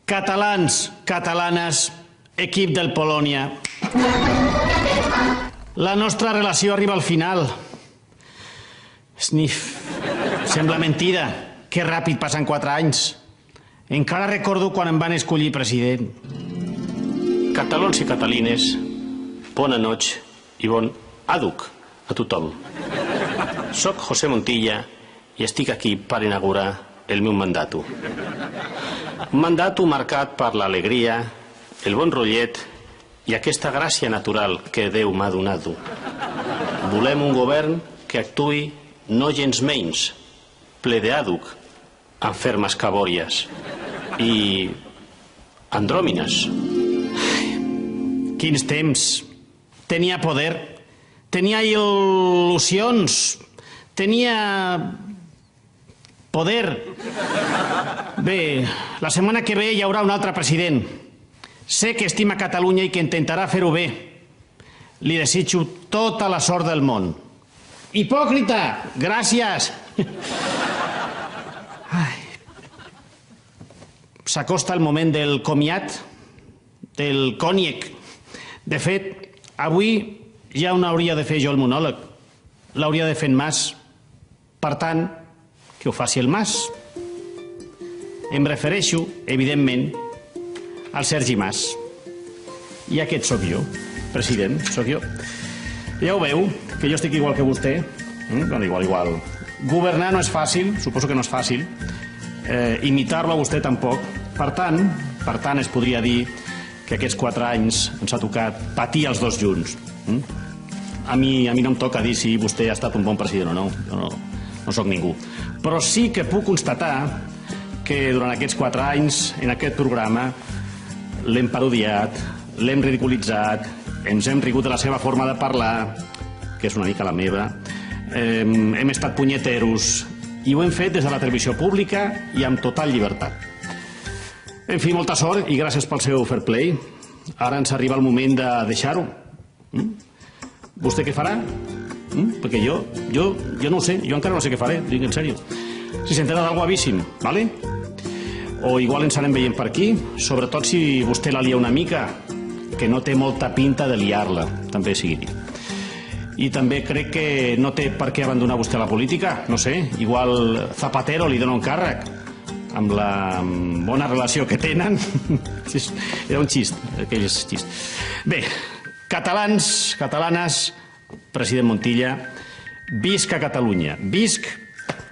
Catalans, catalanes, equip del Polònia. La nostra relació arriba al final. Sniff. Sembla mentida. Que ràpid passen 4 anys. Encara recordo quan em van escollir president. Catalans i catalines, bona noig i bon àduc a tothom. Soc José Montilla i estic aquí per inaugurar el meu mandato. Un mandato marcat per l'alegria, el bon rotllet i aquesta gràcia natural que Déu m'ha donat. Volem un govern que actuï no gens menys, ple d'àduc, amb fermes cabòries i andròmines. Quins temps. Tenia poder, tenia il·lusions, tenia poder. Bé, la setmana que ve hi haurà un altre president. Sé que estima Catalunya i que intentarà fer-ho bé. Li desitjo tota la sort del món. Hipòcrita! Gràcies! S'acosta el moment del comiat, del còniec. De fet, avui ja no hauria de fer jo el monòleg. L'hauria de fer en Mas. Per tant, que ho faci el Mas. Em refereixo, evidentment, al Sergi Mas. I aquest sóc jo, president, sóc jo. Ja ho veu, que jo estic igual que vostè. Bueno, igual. Governar no és fàcil, suposo que no és fàcil. Imitar-lo a vostè tampoc. Per tant, es podria dir que aquests 4 anys ens ha tocat patir els dos junts. A mi no em toca dir si vostè ha estat un bon president o no. Jo no sóc ningú. Però sí que puc constatar que durant aquests 4 anys, en aquest programa, l'hem parodiat, l'hem ridiculitzat, ens hem rigut de la seva forma de parlar, que és una mica la meva, hem estat punyeteros, i ho hem fet des de la televisió pública i amb total llibertat. En fi, molta sort i gràcies pel seu fair play. Ara ens arriba el moment de deixar-ho. Vostè què farà? Perquè jo no ho sé, jo encara no sé què faré, dic en sèrio. Si s'entera d'algú avíssim, ¿vale? O igual ens anem veient per aquí, sobretot si vostè la lia una mica, que no té molta pinta de liar-la, també sigui dit. I també crec que no té per què abandonar vostè la política, no sé, igual Zapatero li dona un càrrec, amb la bona relació que tenen. Era un xist, aquells xist. Bé, catalans, catalanes, president Montilla, visc a Catalunya, visc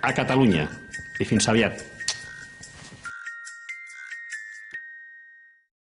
a Catalunya. I fins aviat.